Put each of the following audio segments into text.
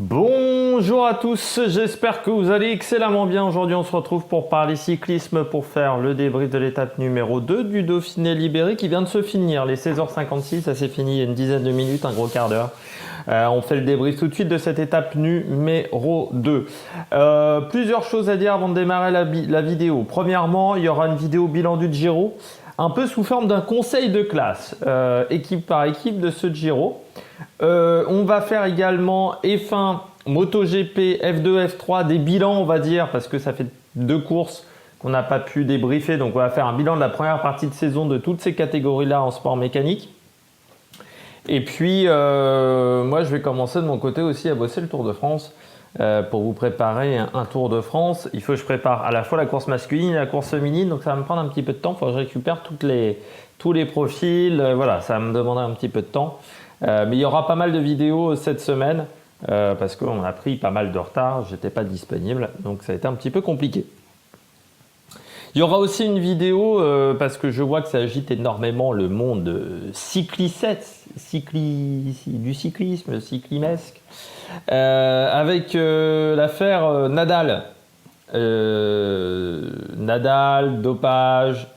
Bonjour à tous, j'espère que vous allez excellemment bien. Aujourd'hui on se retrouve pour parler cyclisme, pour faire le débrief de l'étape numéro 2 du Dauphiné Libéré qui vient de se finir. Les 16h56, ça s'est fini il y a une dizaine de minutes, un gros quart d'heure. On fait le débrief tout de suite de cette étape numéro 2. Plusieurs choses à dire avant de démarrer la vidéo. Premièrement, il y aura une vidéo bilan du Giro, un peu sous forme d'un conseil de classe, équipe par équipe de ce Giro. On va faire également F1, MotoGP, F2, F3, des bilans on va dire, parce que ça fait 2 courses qu'on n'a pas pu débriefer. Donc on va faire un bilan de la première partie de saison de toutes ces catégories-là en sport mécanique. Et puis moi je vais commencer de mon côté aussi à bosser le Tour de France pour vous préparer un Tour de France. Il faut que je prépare à la fois la course masculine et la course féminine, donc ça va me prendre un petit peu de temps. Il faut que je récupère tous les profils, voilà, ça va me demander un petit peu de temps. Mais il y aura pas mal de vidéos cette semaine parce qu'on a pris pas mal de retard, j'étais pas disponible, donc ça a été un petit peu compliqué. Il y aura aussi une vidéo parce que je vois que ça agite énormément le monde du cyclisme, cyclimesque, avec l'affaire Nadal. Nadal, dopage,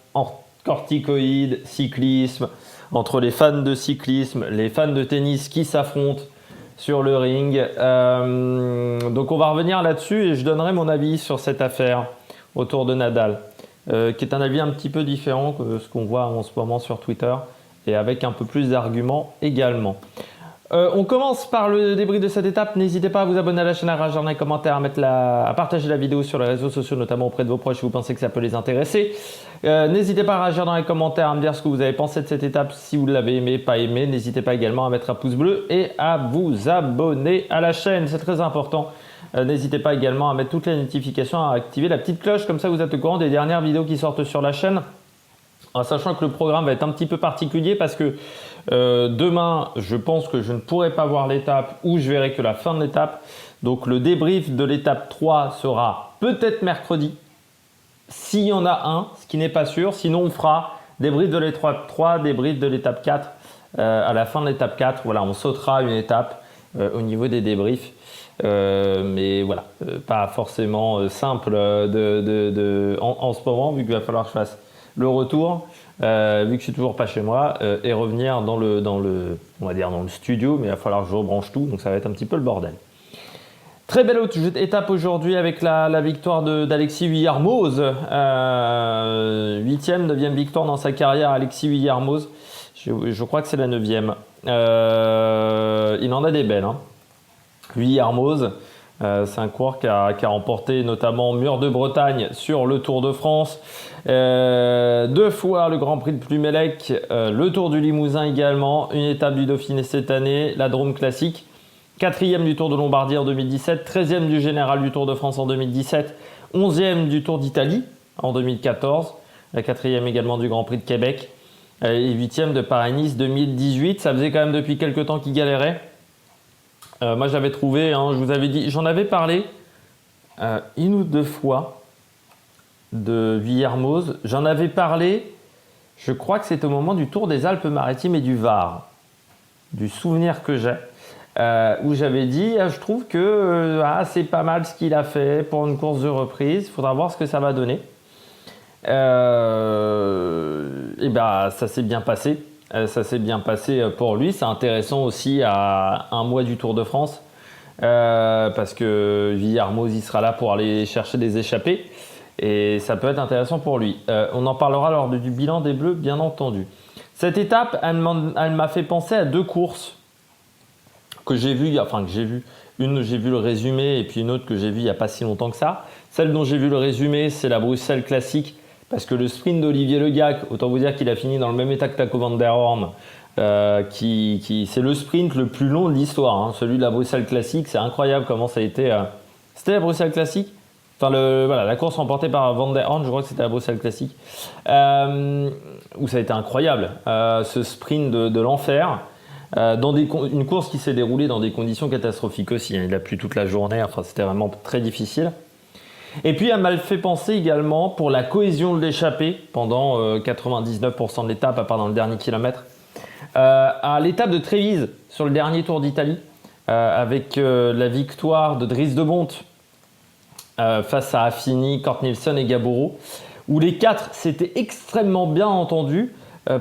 corticoïdes, cyclisme, entre les fans de cyclisme, les fans de tennis qui s'affrontent sur le ring. Donc on va revenir là-dessus et je donnerai mon avis sur cette affaire autour de Nadal. Qui est un avis un petit peu différent que ce qu'on voit en ce moment sur Twitter et avec un peu plus d'arguments également. On commence par le débrief de cette étape. N'hésitez pas à vous abonner à la chaîne, à réagir dans les commentaires, à partager la vidéo sur les réseaux sociaux, notamment auprès de vos proches si vous pensez que ça peut les intéresser. N'hésitez pas à réagir dans les commentaires, à me dire ce que vous avez pensé de cette étape, si vous l'avez aimé, pas aimé. N'hésitez pas également à mettre un pouce bleu et à vous abonner à la chaîne, c'est très important. N'hésitez pas également à mettre toutes les notifications, à activer la petite cloche, comme ça vous êtes au courant des dernières vidéos qui sortent sur la chaîne. En sachant que le programme va être un petit peu particulier parce que demain, je pense que je ne pourrai pas voir l'étape ou je verrai que la fin de l'étape. Donc le débrief de l'étape 3 sera peut-être mercredi, s'il y en a un, ce qui n'est pas sûr. Sinon, on fera débrief de l'étape 3, débrief de l'étape 4 à la fin de l'étape 4. Voilà, on sautera une étape au niveau des débriefs. Mais voilà, pas forcément simple en ce moment, vu qu'il va falloir que je fasse le retour, vu que je suis toujours pas chez moi, et revenir on va dire dans le studio, mais il va falloir que je rebranche tout, donc ça va être un petit peu le bordel. Très belle étape aujourd'hui avec la victoire d'Alexis Vuillermoz, 8e, 9e victoire dans sa carrière, Alexis Vuillermoz, je crois que c'est la 9e. Il en a des belles, hein. Vuillermoz, c'est un coureur qui a remporté notamment Mur de Bretagne sur le Tour de France, 2 fois le Grand Prix de Plumelec, le Tour du Limousin également, une étape du Dauphiné cette année, la Drôme Classique, 4e du Tour de Lombardie en 2017, 13e du Général du Tour de France en 2017, 11e du Tour d'Italie en 2014, la 4e également du Grand Prix de Québec et 8e de Paris-Nice 2018. Ça faisait quand même depuis quelques temps qu'il galérait. Moi j'avais trouvé, hein, je vous avais dit, j'en avais parlé une ou 2 fois de Vuillermoz. J'en avais parlé, je crois que c'était au moment du Tour des Alpes-Maritimes et du Var, du souvenir que j'ai, où j'avais dit, je trouve que c'est pas mal ce qu'il a fait pour une course de reprise, il faudra voir ce que ça va donner. Et bah ça s'est bien passé. Ça s'est bien passé pour lui. C'est intéressant aussi à un mois du Tour de France parce que Vuillermoz il sera là pour aller chercher des échappées et ça peut être intéressant pour lui. On en parlera lors du bilan des Bleus, bien entendu. Cette étape, elle m'a fait penser à 2 courses que j'ai vues. Une, j'ai vu le résumé et puis une autre que j'ai vue il n'y a pas si longtemps que ça. Celle dont j'ai vu le résumé, c'est la Bruxelles Classique. Parce que le sprint d'Olivier Le Gac, autant vous dire qu'il a fini dans le même état que Taco Van Der Horn, c'est le sprint le plus long de l'histoire, hein, celui de la Bruxelles Classique. C'est incroyable comment ça a été. C'était la Bruxelles Classique, enfin la course remportée par Van Der Horn, je crois que c'était la Bruxelles Classique, où ça a été incroyable, ce sprint de l'enfer. Une course qui s'est déroulée dans des conditions catastrophiques aussi, hein. Il a plu toute la journée, enfin c'était vraiment très difficile. Et puis elle m'a fait penser également pour la cohésion de l'échappée pendant 99% de l'étape, à part dans le dernier kilomètre, à l'étape de Trévise sur le dernier Tour d'Italie, avec la victoire de Dries de Bondt face à Affini, Kort Nielsen et Gaboro, où les 4 s'étaient extrêmement bien entendus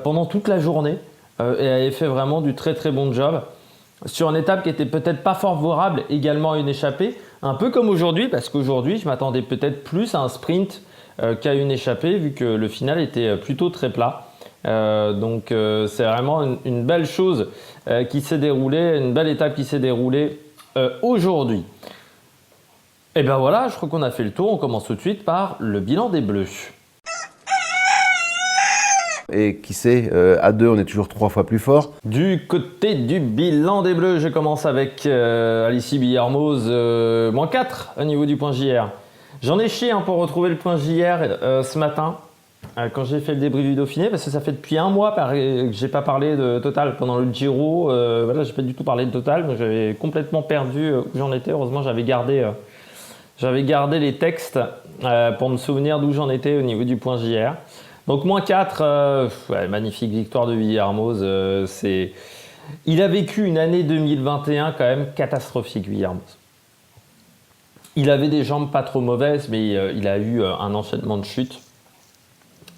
pendant toute la journée et avaient fait vraiment du très très bon job sur une étape qui était peut-être pas favorable également à une échappée, un peu comme aujourd'hui, parce qu'aujourd'hui je m'attendais peut-être plus à un sprint qu'à une échappée, vu que le final était plutôt très plat. Donc c'est vraiment une belle chose qui s'est déroulée, une belle étape qui s'est déroulée aujourd'hui. Et ben voilà, je crois qu'on a fait le tour. On commence tout de suite par le bilan des Bleus. Et qui sait, à 2, on est toujours 3 fois plus fort. Du côté du bilan des Bleus, je commence avec Alexis Villermoz, moins 4 au niveau du point JR. J'en ai chié pour retrouver le point JR ce matin, quand j'ai fait le débrief du Dauphiné, parce que ça fait depuis un mois que j'ai pas parlé de Total pendant le Giro. Voilà, j'ai pas du tout parlé de Total, donc j'avais complètement perdu où j'en étais. Heureusement, j'avais gardé les textes pour me souvenir d'où j'en étais au niveau du point JR. Donc moins 4, magnifique victoire de Villermoz. Il a vécu une année 2021 quand même catastrophique, Villermoz. Il avait des jambes pas trop mauvaises, mais il a eu un enchaînement de chutes.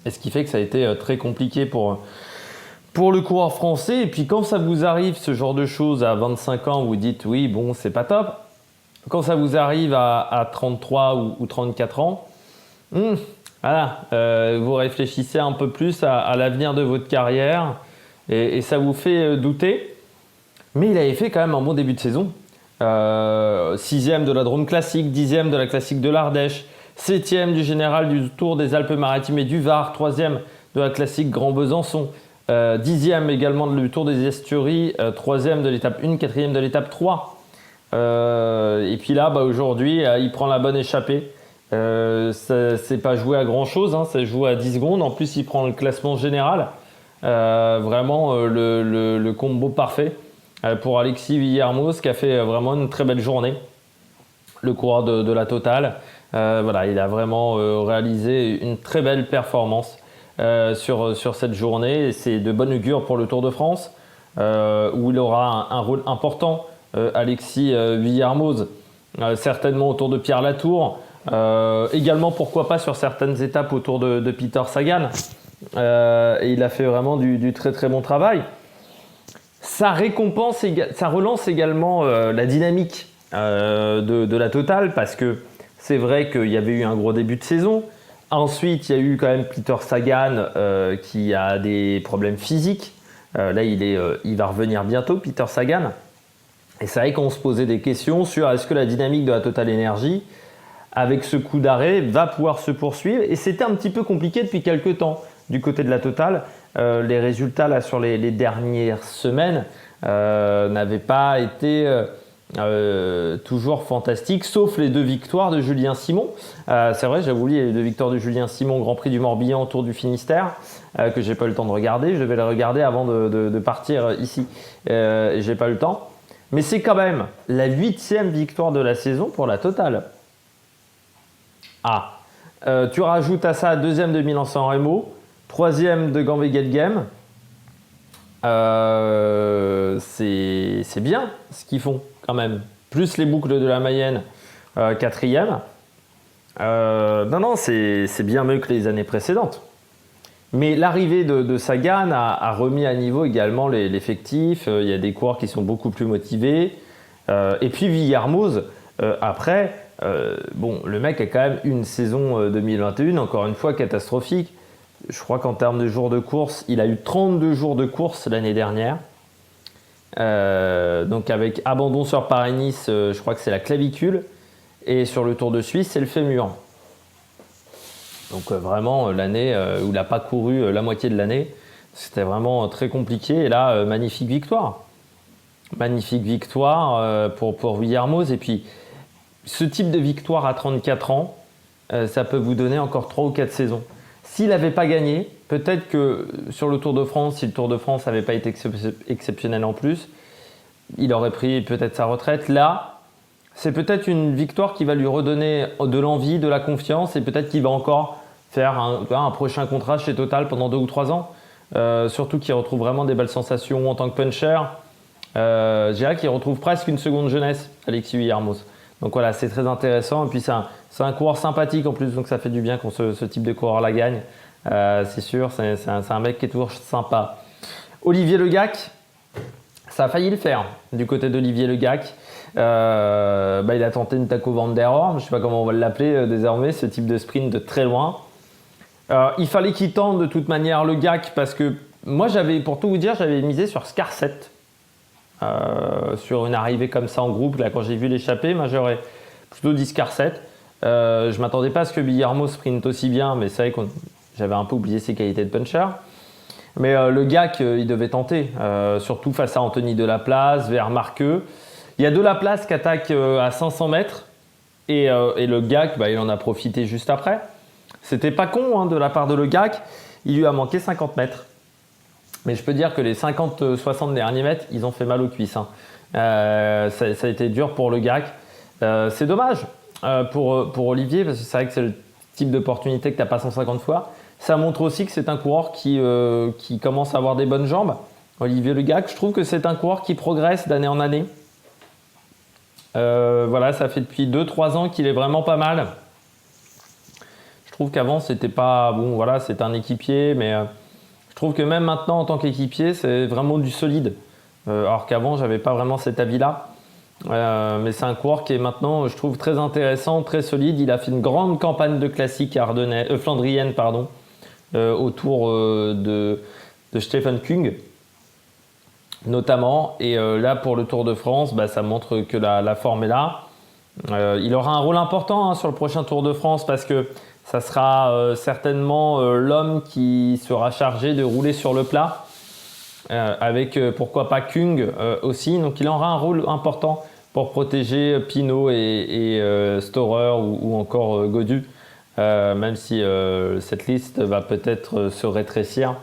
Et ce qui fait que ça a été très compliqué pour le coureur français. Et puis quand ça vous arrive ce genre de choses à 25 ans, vous dites oui, bon, c'est pas top. Quand ça vous arrive à 33 ou 34 ans, voilà, vous réfléchissez un peu plus à l'avenir de votre carrière et ça vous fait douter. Mais il avait fait quand même un bon début de saison. 6e de la Drôme Classique, 10e de la Classique de l'Ardèche, 7e du Général du Tour des Alpes-Maritimes et du Var, 3e de la Classique Grand Besançon, 10e également du Tour des Estuaries, 3e de l'étape 1, 4e de l'étape 3. Et puis là, aujourd'hui, il prend la bonne échappée. C'est pas joué à grand chose, ça joue à 10 secondes. En plus, il prend le classement général. Vraiment le combo parfait pour Alexis Villermoz, qui a fait vraiment une très belle journée. Le coureur de la Total. Voilà, il a vraiment réalisé une très belle performance sur cette journée. Et c'est de bon augure pour le Tour de France, où il aura un rôle important. Alexis Villermoz, certainement autour de Pierre Latour, également pourquoi pas sur certaines étapes autour de Peter Sagan, et il a fait vraiment du très très bon travail. Ça relance également la dynamique de la Total, parce que c'est vrai qu'il y avait eu un gros début de saison. Ensuite, il y a eu quand même Peter Sagan qui a des problèmes physiques. Là, il va revenir bientôt, Peter Sagan. Et c'est vrai qu'on se posait des questions sur est-ce que la dynamique de la Total Energy, avec ce coup d'arrêt, va pouvoir se poursuivre. Et c'était un petit peu compliqué depuis quelques temps du côté de la Total. Les résultats là, sur les dernières semaines n'avaient pas été toujours fantastiques, sauf les 2 victoires de Julien Simon. C'est vrai, j'avais oublié les 2 victoires de Julien Simon, Grand Prix du Morbihan, Tour du Finistère, que j'ai pas eu le temps de regarder. Je devais les regarder avant de partir ici. Et j'ai pas eu le temps. Mais c'est quand même la 8e victoire de la saison pour la Total. Tu rajoutes à ça 2e de Milan-San Remo, 3e de Gambé-Guelgem. C'est bien ce qu'ils font quand même. Plus les boucles de la Mayenne, 4e. Non, c'est bien mieux que les années précédentes. Mais l'arrivée de Sagan a remis à niveau également l'effectif. Il y a des coureurs qui sont beaucoup plus motivés. Et puis Villermoz, après, le mec a quand même une saison 2021, encore une fois, catastrophique. Je crois qu'en termes de jours de course, il a eu 32 jours de course l'année dernière. Donc avec abandon sur Paris-Nice, je crois que c'est la clavicule. Et sur le Tour de Suisse, c'est le fémur. Donc vraiment l'année où il n'a pas couru la moitié de l'année, c'était vraiment très compliqué. Et là, magnifique victoire. Magnifique victoire pour Villermoz. Et puis, ce type de victoire à 34 ans, ça peut vous donner encore 3 ou 4 saisons. S'il n'avait pas gagné, peut-être que sur le Tour de France, si le Tour de France n'avait pas été exceptionnel en plus, il aurait pris peut-être sa retraite. Là, c'est peut-être une victoire qui va lui redonner de l'envie, de la confiance, et peut-être qu'il va encore faire un prochain contrat chez Total pendant 2 ou 3 ans. Surtout qu'il retrouve vraiment des belles sensations en tant que puncher. Je dirais qu'il retrouve presque une seconde jeunesse, Alexis Vuillermoz. Donc voilà, c'est très intéressant. Et puis c'est un coureur sympathique en plus, donc ça fait du bien quand ce type de coureur la gagne. C'est sûr, c'est un mec qui est toujours sympa. Olivier Le Gac, ça a failli le faire du côté d'Olivier Le Gac. Il a tenté une Taco Van der Horn, je ne sais pas comment on va l'appeler désormais, ce type de sprint de très loin. Il fallait qu'il tente de toute manière Le Gac parce que moi, pour tout vous dire, j'avais misé sur Scarset. Sur une arrivée comme ça en groupe, là, quand j'ai vu l'échappée, moi j'aurais plutôt dit Scarset. Je ne m'attendais pas à ce que Vuillermoz sprint aussi bien, mais c'est vrai que j'avais un peu oublié ses qualités de puncher. Mais Le Gac, il devait tenter, surtout face à Anthony Delaplace, vers Marqueux. Il y a Delaplace qui attaque à 500 mètres et Le Gac, il en a profité juste après. C'était pas con de la part de Le Gac, il lui a manqué 50 mètres. Mais je peux dire que les 50-60 derniers mètres, ils ont fait mal aux cuisses. Ça a été dur pour Le Gac. C'est dommage pour Olivier, parce que c'est vrai que c'est le type d'opportunité que tu n'as pas 150 fois. Ça montre aussi que c'est un coureur qui commence à avoir des bonnes jambes. Olivier Le Gac, je trouve que c'est un coureur qui progresse d'année en année. Voilà, ça fait depuis 2-3 ans qu'il est vraiment pas mal. Je trouve qu'avant, c'était pas... Bon, voilà, c'est un équipier, mais... Je trouve que même maintenant, en tant qu'équipier, c'est vraiment du solide. Alors qu'avant, j'avais pas vraiment cet avis-là. Mais c'est un coureur qui est maintenant, je trouve, très intéressant, très solide. Il a fait une grande campagne de classique flandrienne autour de Stefan Kung, notamment. Et là, pour le Tour de France, ça montre que la forme est là. Il aura un rôle important sur le prochain Tour de France parce que ça sera certainement l'homme qui sera chargé de rouler sur le plat, avec pourquoi pas Kung aussi. Donc il aura un rôle important pour protéger Pinot et Storer ou encore Gaudu, même si cette liste va peut-être se rétrécir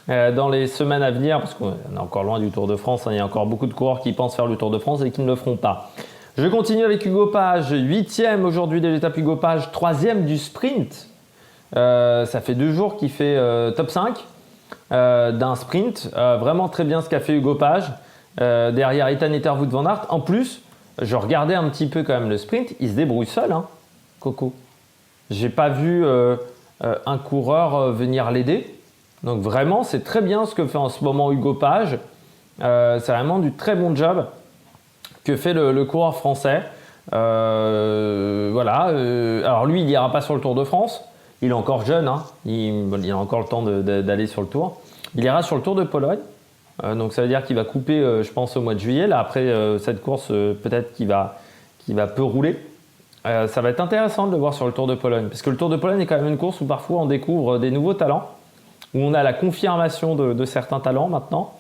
dans les semaines à venir, parce qu'on est encore loin du Tour de France. Il y a encore beaucoup de coureurs qui pensent faire le Tour de France et qui ne le feront pas. Je continue avec Hugo Page, 8e aujourd'hui de l'étape Hugo Page, 3e du sprint. Ça fait 2 jours qu'il fait top 5 d'un sprint. Vraiment très bien ce qu'a fait Hugo Page. Derrière Ethan Etterwood Van Aert. En plus, je regardais un petit peu quand même le sprint. Il se débrouille seul, Coco. J'ai pas vu un coureur venir l'aider. Donc vraiment, c'est très bien ce que fait en ce moment Hugo Page. C'est vraiment du très bon job que fait le coureur français. Voilà. Alors lui, il n'ira pas sur le Tour de France. Il est encore jeune. Il a encore le temps d'aller sur le Tour. Il ira sur le Tour de Pologne. Donc ça veut dire qu'il va couper, je pense, au mois de juillet. Là, après cette course, peut-être qu'il va peu rouler. Ça va être intéressant de le voir sur le Tour de Pologne. Parce que le Tour de Pologne est quand même une course où parfois on découvre des nouveaux talents. Où on a la confirmation de certains talents maintenant.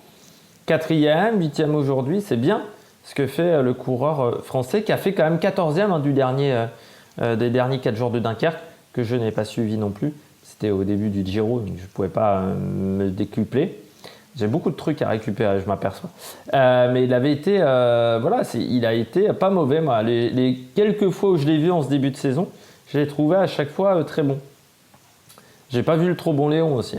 4e, 8e aujourd'hui, c'est bien ce que fait le coureur français qui a fait quand même 14e des derniers 4 jours de Dunkerque, que je n'ai pas suivi non plus. C'était au début du Giro, donc je ne pouvais pas me décupler. J'ai beaucoup de trucs à récupérer, je m'aperçois. Mais il avait été, il a été pas mauvais. Moi. Les quelques fois où je l'ai vu en ce début de saison, je l'ai trouvé à chaque fois très bon. J'ai pas vu le trop bon Léon aussi.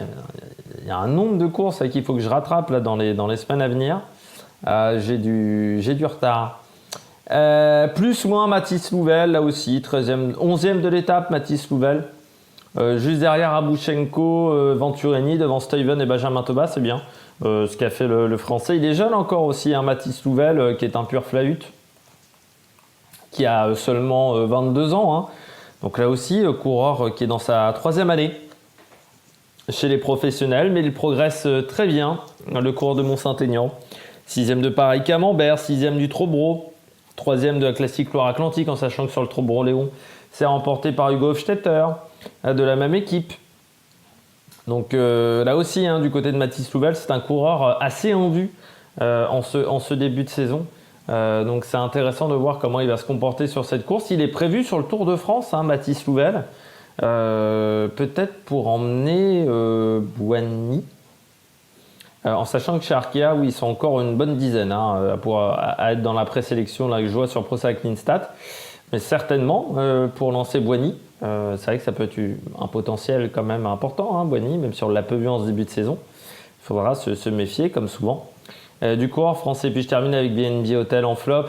Il y a un nombre de courses qu'il faut que je rattrape là, dans les semaines à venir. J'ai du retard. Plus ou moins Mathis Louvel, là aussi, 11e de l'étape, Mathis Louvel. Juste derrière Abouchenko, Venturini, devant Stuyven et Benjamin Thomas, c'est bien ce qu'a fait le Français. Il est jeune encore aussi, Mathis Louvel, qui est un pur flahut, qui a seulement 22 ans. Donc là aussi, coureur qui est dans sa 3e année chez les professionnels, mais il progresse très bien, le coureur de Mont-Saint-Aignan. 6e de Paris-Camembert, 6e du Trobro, 3e de la Classique Loire-Atlantique, en sachant que sur le Trobro-Léon, c'est remporté par Hugo Hofstetter, de la même équipe. Donc là aussi, du côté de Mathis Louvel, c'est un coureur assez en vue en ce début de saison. Donc c'est intéressant de voir comment il va se comporter sur cette course. Il est prévu sur le Tour de France, Mathis Louvel, peut-être pour emmener Bouhanni. En sachant que chez Arkea, oui, ils sont encore une bonne dizaine à être dans la présélection là, que je vois sur ProCycling-Stats. Mais certainement, pour lancer Bouhanni, c'est vrai que ça peut être un potentiel quand même important, Bouhanni, même si on l'a peu vu en ce début de saison. Il faudra se méfier, comme souvent. du coureur français. Puis je termine avec BNB Hotel en flop.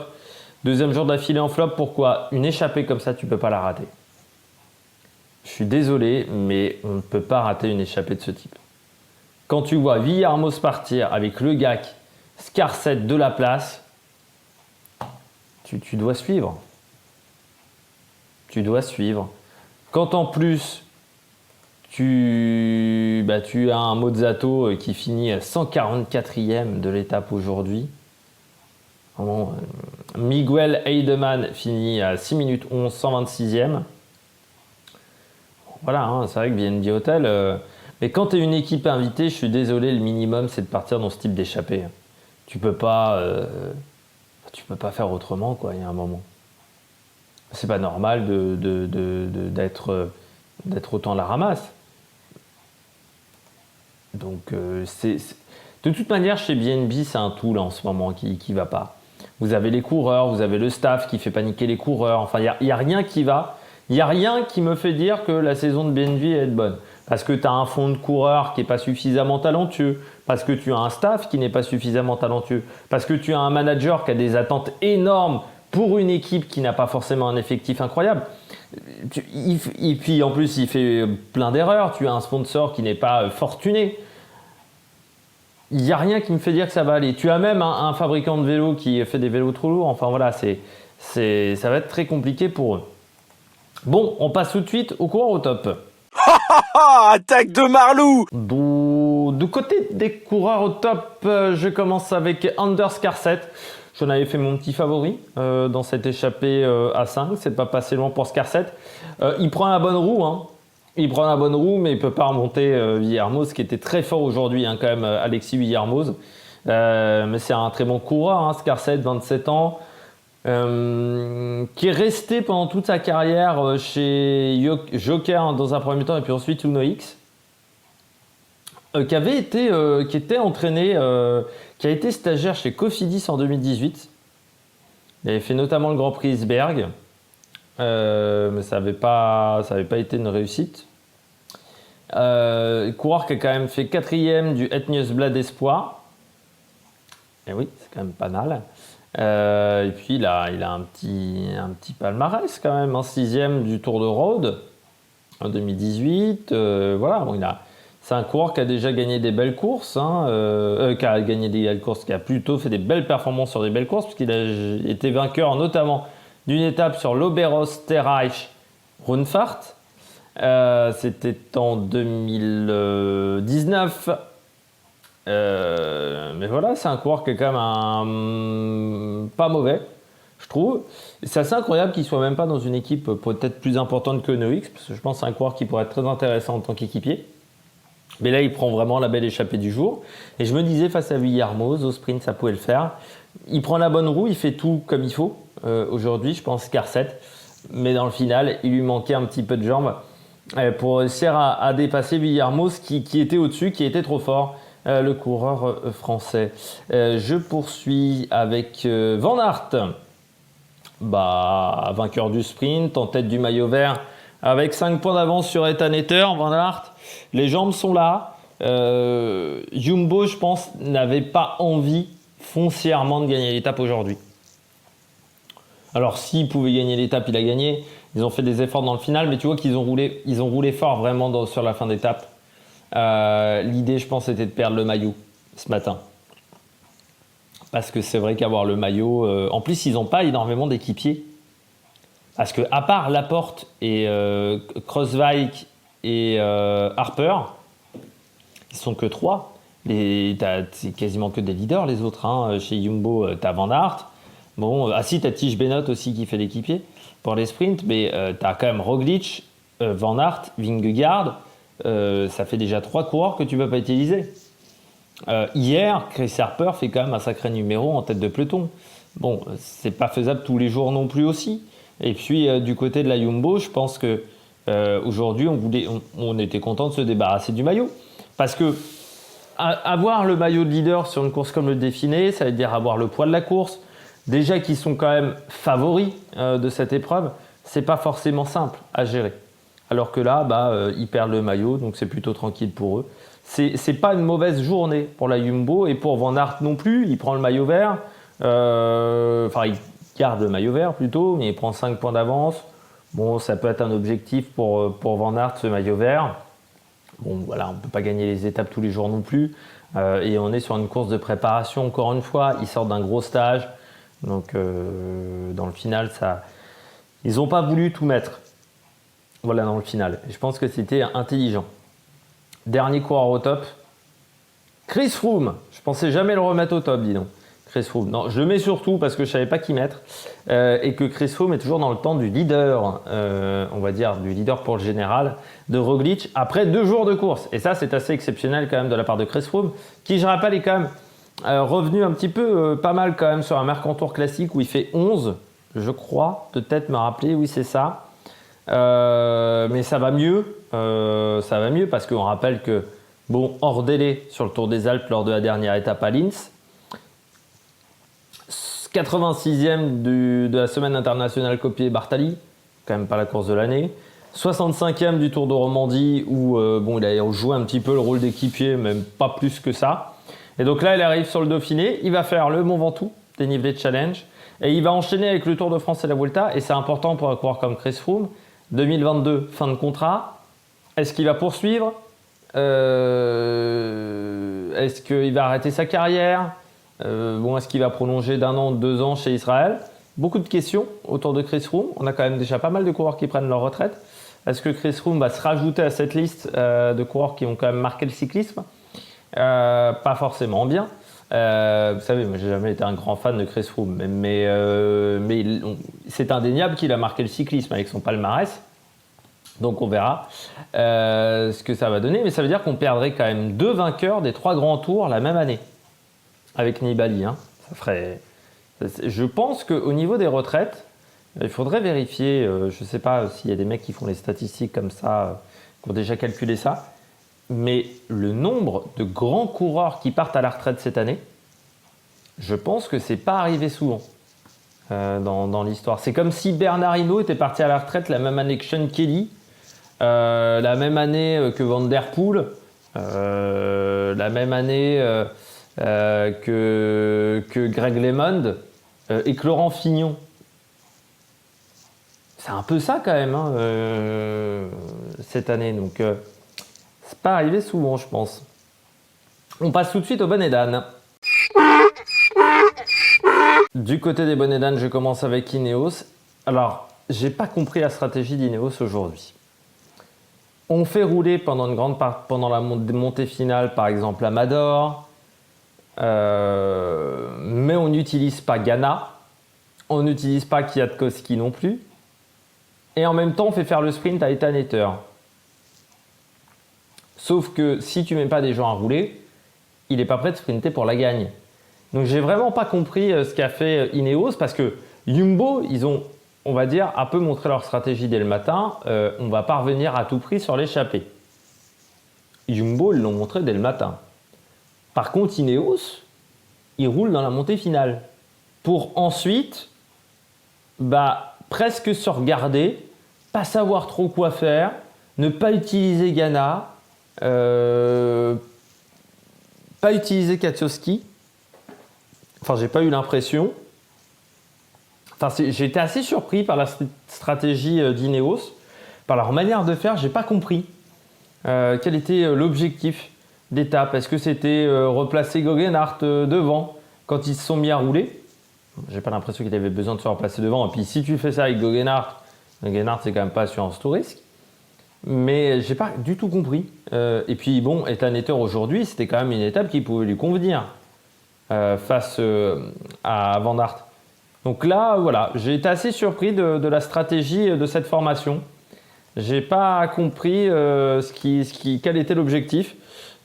Deuxième jour d'affilée en flop, pourquoi? Une échappée comme ça, tu ne peux pas la rater. Je suis désolé, mais on ne peut pas rater une échappée de ce type. Quand tu vois Villarmoz partir avec Le Gac, Scarset de la place, tu dois suivre. Tu dois suivre. Quand en plus, tu as un Mozzato qui finit 144e de l'étape aujourd'hui. Miguel Heidemann finit à 6 minutes 11, 126e. Voilà, hein, c'est vrai que BNB Hotel. Mais quand tu es une équipe invitée, je suis désolé, le minimum c'est de partir dans ce type d'échappée. Tu peux pas faire autrement, quoi. Il y a un moment. C'est pas normal d'être autant à la ramasse. Donc, de toute manière, chez BNB, c'est un tout là en ce moment qui va pas. Vous avez les coureurs, vous avez le staff qui fait paniquer les coureurs. Enfin, il n'y a rien qui va. Il n'y a rien qui me fait dire que la saison de BNB est bonne. Parce que tu as un fond de coureurs qui n'est pas suffisamment talentueux. Parce que tu as un staff qui n'est pas suffisamment talentueux. Parce que tu as un manager qui a des attentes énormes pour une équipe qui n'a pas forcément un effectif incroyable. Et puis en plus, il fait plein d'erreurs. Tu as un sponsor qui n'est pas fortuné. Il n'y a rien qui me fait dire que ça va aller. Tu as même un fabricant de vélos qui fait des vélos trop lourds. Enfin voilà, ça va être très compliqué pour eux. Bon, on passe tout de suite au coureur au top. Attaque de Marlou! Du côté des coureurs au top, je commence avec Anders Scarset. J'en avais fait mon petit favori dans cette échappée à 5. C'est pas passé loin pour Scarset. Il prend la bonne roue, hein. Il prend la bonne roue, mais il ne peut pas remonter Villarmoz, qui était très fort aujourd'hui, hein, quand même, Alexis Villarmoz. Mais c'est un très bon coureur, hein, Scarset, 27 ans, qui est resté pendant toute sa carrière chez Joker hein, dans un premier temps, et puis ensuite Uno X, qui était entraîné, qui a été stagiaire chez Cofidis en 2018. Il avait fait notamment le Grand Prix Isberg. Mais ça n'avait pas été une réussite. Coureur qui a quand même fait 4e du Het Nieuwsblad Espoir. Et oui, c'est quand même pas mal. Et puis il a un petit palmarès quand même, un 6e du Tour de Rhodes en 2018. Voilà, bon, c'est un coureur qui a déjà gagné des belles courses, hein, qui a plutôt fait des belles performances sur des belles courses, puisqu'il a été vainqueur notamment d'une étape sur l'Oberösterreich-Rundfahrt. C'était en 2019. Mais voilà, c'est un coureur qui est quand même pas mauvais, je trouve. C'est assez incroyable qu'il soit même pas dans une équipe peut-être plus importante que Uno X, parce que je pense que c'est un coureur qui pourrait être très intéressant en tant qu'équipier. Mais là, il prend vraiment la belle échappée du jour. Et je me disais, face à Villarmoz, au sprint, ça pouvait le faire. Il prend la bonne roue, il fait tout comme il faut. Aujourd'hui, je pense Scarset. Mais dans le final, il lui manquait un petit peu de jambes pour réussir à dépasser Villarmoz qui était au-dessus, qui était trop fort, le coureur français. Je poursuis avec Van Aert. Vainqueur du sprint, en tête du maillot vert, avec 5 points d'avance sur Ethan Etter. Van Aert, les jambes sont là. Jumbo, je pense, n'avait pas envie foncièrement de gagner l'étape aujourd'hui. Alors s'il pouvait gagner l'étape, il a gagné. Ils ont fait des efforts dans le final, mais tu vois qu'ils ont roulé fort vraiment sur la fin d'étape. L'idée, je pense, était de perdre le maillot ce matin. Parce que c'est vrai qu'avoir le maillot... en plus, ils n'ont pas énormément d'équipiers. Parce que à part Laporte et Kruijswijk et Harper, ils sont que 3. C'est quasiment que des leaders, les autres. Hein. Chez Jumbo, tu as Van Aert. Bon, si, tu as Tige Benoot aussi qui fait l'équipier pour les sprints, mais tu as quand même Roglic, Van Aert, Vingegaard. Ça fait déjà 3 coureurs que tu ne vas pas utiliser. Hier, Chris Harper fait quand même un sacré numéro en tête de peloton. Bon, c'est pas faisable tous les jours non plus aussi. Et puis, du côté de la Jumbo, je pense que aujourd'hui, on était content de se débarrasser du maillot. Parce que avoir le maillot de leader sur une course comme le Dauphiné, ça veut dire avoir le poids de la course. Déjà qu'ils sont quand même favoris de cette épreuve, c'est pas forcément simple à gérer. Alors que là, ils perdent le maillot, donc c'est plutôt tranquille pour eux. c'est pas une mauvaise journée pour la Jumbo et pour Van Aert non plus. Il prend le maillot vert. Enfin, il garde le maillot vert plutôt, mais il prend 5 points d'avance. Bon, ça peut être un objectif pour Van Aert, ce maillot vert. Bon, voilà, on ne peut pas gagner les étapes tous les jours non plus. Et on est sur une course de préparation, encore une fois. Ils sortent d'un gros stage. Donc, dans le final, ils n'ont pas voulu tout mettre. Voilà, dans le final. Et je pense que c'était intelligent. Dernier coureur au top. Chris Froome. Je pensais jamais le remettre au top, dis donc. Chris Froome. Non, je le mets surtout parce que je ne savais pas qui mettre. Et que Chris Froome est toujours dans le temps du leader, on va dire, du leader pour le général, de Roglic, après 2 jours de course. Et ça, c'est assez exceptionnel quand même de la part de Chris Froome, qui, je rappelle, est quand même revenu un petit peu, pas mal quand même sur un Mercantour classique où il fait 11, je crois, de tête me rappeler, oui, c'est ça. Mais ça va mieux. Ça va mieux parce qu'on rappelle que, bon, hors délai sur le Tour des Alpes lors de la dernière étape à Linz, 86e de la semaine internationale copiée Bartali, quand même pas la course de l'année. 65e du Tour de Romandie où bon, il a joué un petit peu le rôle d'équipier, même pas plus que ça. Et donc là, il arrive sur le Dauphiné, il va faire le Mont Ventoux, dénivelé challenge, et il va enchaîner avec le Tour de France et la Vuelta. Et c'est important pour un coureur comme Chris Froome. 2022, fin de contrat. Est-ce qu'il va poursuivre? Est-ce qu'il va arrêter sa carrière? Bon, est-ce qu'il va prolonger d'1 an, 2 ans chez Israël? Beaucoup de questions autour de Chris Froome. On a quand même déjà pas mal de coureurs qui prennent leur retraite. Est-ce que Chris Froome va se rajouter à cette liste de coureurs qui ont quand même marqué le cyclisme? Pas forcément bien. Vous savez, moi j'ai jamais été un grand fan de Chris Froome, mais c'est indéniable qu'il a marqué le cyclisme avec son palmarès. Donc on verra ce que ça va donner. Mais ça veut dire qu'on perdrait quand même 2 vainqueurs des 3 grands tours la même année. Avec Nibali, hein. Ça ferait... Je pense qu'au niveau des retraites, il faudrait vérifier, je ne sais pas s'il y a des mecs qui font les statistiques comme ça, qui ont déjà calculé ça, mais le nombre de grands coureurs qui partent à la retraite cette année, je pense que c'est pas arrivé souvent dans l'histoire. C'est comme si Bernard Hinault était parti à la retraite la même année que Sean Kelly, la même année que Van Der Poel, la même année... que Greg LeMond et que Laurent Fignon. C'est un peu ça quand même hein, cette année, donc c'est pas arrivé souvent je pense. On passe tout de suite aux bonnets d'âne. Du côté des bonnets d'âne, je commence avec Ineos. Alors, j'ai pas compris la stratégie d'Ineos aujourd'hui. On fait rouler pendant une grande part, pendant la montée finale par exemple Amador. Mais on n'utilise pas Ghana, on n'utilise pas Kwiatkowski non plus, et en même temps on fait faire le sprint à Ethan Ether. Sauf que si tu mets pas des gens à rouler, il n'est pas prêt de sprinter pour la gagne. Donc j'ai vraiment pas compris ce qu'a fait Ineos, parce que Jumbo, ils ont, on va dire, un peu montré leur stratégie dès le matin. On va pas revenir à tout prix sur l'échappée. Jumbo, ils l'ont montré dès le matin. Par contre, Ineos, il roule dans la montée finale pour ensuite presque se regarder, pas savoir trop quoi faire, ne pas utiliser Ghana, pas utiliser Kwiatkowski. Enfin, j'ai pas eu l'impression. Enfin, j'ai été assez surpris par la stratégie d'Ineos, par leur manière de faire. J'ai pas compris quel était l'objectif d'étape. Est-ce que c'était replacer Geoghenaert devant quand ils se sont mis à rouler? J'ai pas l'impression qu'il avait besoin de se replacer devant. Et puis si tu fais ça avec Geoghenaert c'est quand même pas assurance tout risque. Mais j'ai pas du tout compris. Et puis bon, Ethan Ether aujourd'hui, c'était quand même une étape qui pouvait lui convenir face à Van Aert. Donc là, voilà, j'ai été assez surpris de la stratégie de cette formation. J'ai pas compris quel était l'objectif.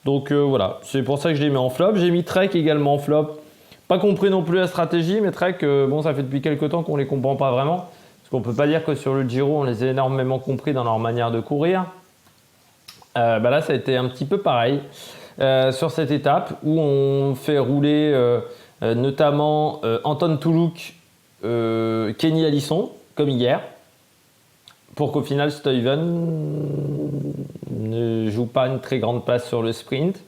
Donc voilà, c'est pour ça que je l'ai mis en flop. J'ai mis Trek également en flop. Pas compris non plus la stratégie, mais Trek, bon, ça fait depuis quelques temps qu'on les comprend pas vraiment. Parce qu'on peut pas dire que sur le Giro, on les a énormément compris dans leur manière de courir. Là, ça a été un petit peu pareil sur cette étape où on fait rouler notamment Anton Toulouk, Kenny Alisson, comme hier. pour qu'au final Stuyven ne joue pas une très grande place sur le sprint.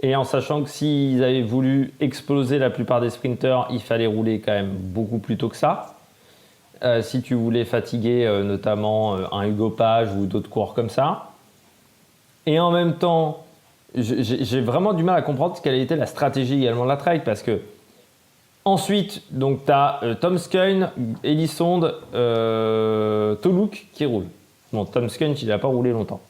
Et en sachant que s'ils avaient voulu exploser la plupart des sprinteurs, il fallait rouler quand même beaucoup plus tôt que ça. Si tu voulais fatiguer notamment un Hugo Page ou d'autres coureurs comme ça. Et en même temps, j'ai vraiment du mal à comprendre quelle était la stratégie également de la Trek, parce que ensuite, donc tu as Tom Skøyen, Elisond, Toluk qui roulent. Bon, Tom Skøyen, il n'a pas roulé longtemps.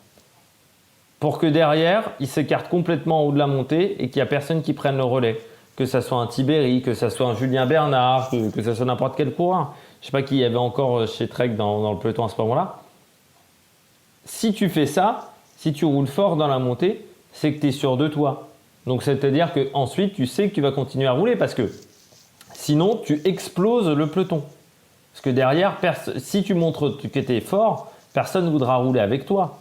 Pour que derrière, il s'écarte complètement en haut de la montée et qu'il n'y a personne qui prenne le relais. Que ça soit un Tiberi, que ça soit un Julien Bernard, que ça soit n'importe quel coureur. Je ne sais pas qui y avait encore chez Trek dans le peloton à ce moment-là. Si tu fais ça, si tu roules fort dans la montée, c'est que tu es sûr de toi. Donc c'est-à-dire qu'ensuite, tu sais que tu vas continuer à rouler parce que sinon, tu exploses le peloton. Parce que derrière, si tu montres que tu es fort, personne ne voudra rouler avec toi.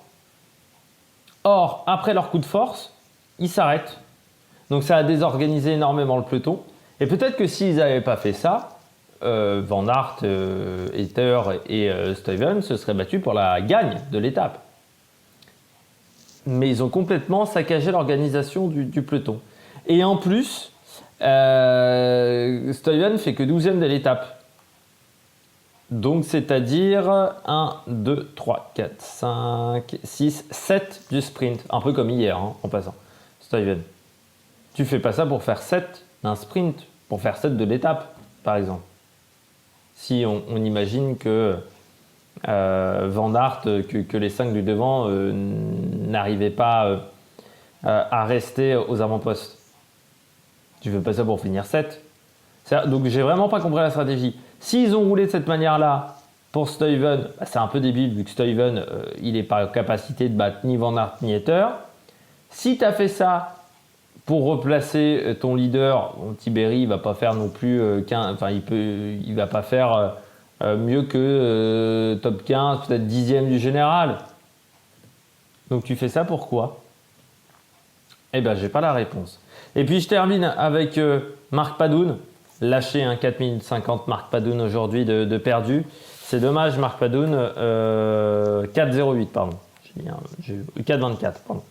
Or, après leur coup de force, ils s'arrêtent. Donc ça a désorganisé énormément le peloton. Et peut-être que s'ils n'avaient pas fait ça, Van Aert, Ether et Stuyven se seraient battus pour la gagne de l'étape. Mais ils ont complètement saccagé l'organisation du peloton. Et en plus, Stuyven fait que 12e de l'étape. Donc, c'est-à-dire 1, 2, 3, 4, 5, 6, 7 du sprint. Un peu comme hier, hein, en passant. Stuyven. Tu fais pas ça pour faire 7 d'un sprint, pour faire 7 de l'étape, par exemple. Si on imagine que Van Aert, que les 5 du devant n'arrivaient pas à rester aux avant-postes. Tu fais pas ça pour finir 7. Donc, j'ai vraiment pas compris la stratégie. S'ils ont roulé de cette manière-là pour Stuyven, bah c'est un peu débile vu que Stuyven, il n'est pas en capacité de battre ni Van Aert ni Ether. Si tu as fait ça pour replacer ton leader, Tiberi, il va pas faire non plus il va pas faire mieux que top 15, peut-être 10e du général. Donc tu fais ça pourquoi? Eh ben, j'ai pas la réponse. Et puis je termine avec Mark Padun. Lâché un 4 minutes 50 Mark Padun aujourd'hui de perdu. C'est dommage, Mark Padun, 4,08 pardon. J'ai 4,24 pardon.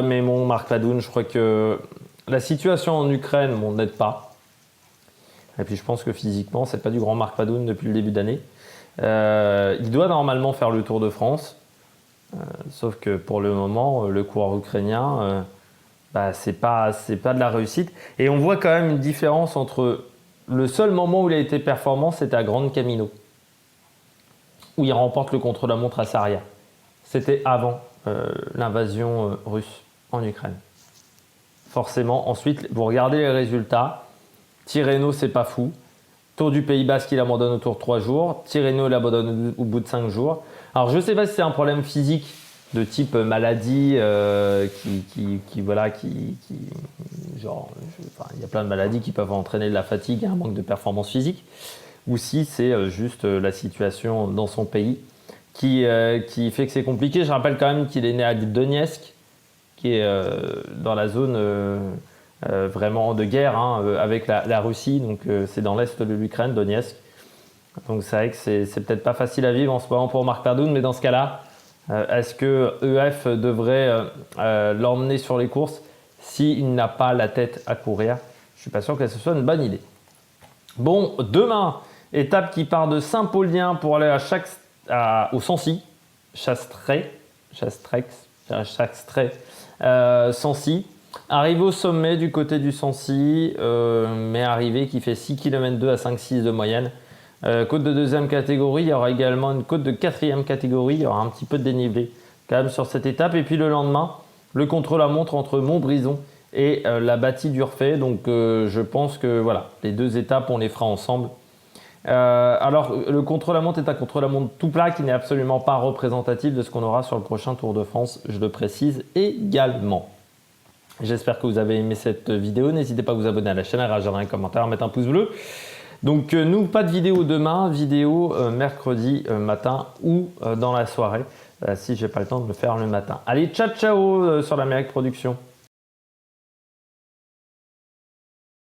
Mais mon Mark Padun, je crois que la situation en Ukraine n'aide pas. Et puis je pense que physiquement, c'est pas du grand Mark Padun depuis le début d'année. Il doit normalement faire le Tour de France. Sauf que pour le moment, le coureur ukrainien... c'est pas de la réussite. Et on voit quand même une différence entre le seul moment où il a été performant, c'était à Grande Camino, où il remporte le contre-la-montre à Sarria. C'était avant l'invasion russe en Ukraine. Forcément, ensuite, vous regardez les résultats. Tirreno, c'est pas fou. Tour du Pays Basque, il abandonne au tour de 3 genre. Tirreno, il abandonne au bout de 5 jours. Alors, je ne sais pas si c'est un problème physique de type maladie, il y a plein de maladies qui peuvent entraîner de la fatigue et un manque de performance physique, ou si c'est juste la situation dans son pays qui fait que c'est compliqué. Je rappelle quand même qu'il est né à Donetsk, qui est dans la zone vraiment de guerre avec la Russie, donc c'est dans l'est de l'Ukraine, Donetsk. Donc c'est vrai que c'est peut-être pas facile à vivre en ce moment pour Mark Padun, mais dans ce cas-là, est-ce que EF devrait l'emmener sur les courses s'il n'a pas la tête à courir? Je ne suis pas sûr que ce soit une bonne idée. Bon, demain, étape qui part de Saint-Paulien pour aller au Sancy, Sancy. Arrivé au sommet du côté du Sancy, mais arrivé qui fait 6 km 2 à 5,6 de moyenne. Côte de deuxième catégorie, il y aura également une côte de quatrième catégorie, il y aura un petit peu de dénivelé quand même sur cette étape. Et puis le lendemain, le contre-la-montre entre Montbrison et la bâtie d'Urfé. Donc je pense que voilà, les deux étapes, on les fera ensemble. Alors le contre-la-montre est un contre-la-montre tout plat qui n'est absolument pas représentatif de ce qu'on aura sur le prochain Tour de France, je le précise également. J'espère que vous avez aimé cette vidéo. N'hésitez pas à vous abonner à la chaîne, à réagir dans les commentaires, à mettre un pouce bleu. Donc nous, pas de vidéo demain, vidéo mercredi matin ou dans la soirée, si j'ai pas le temps de le faire le matin. Allez, ciao ciao sur l'Amérique Production.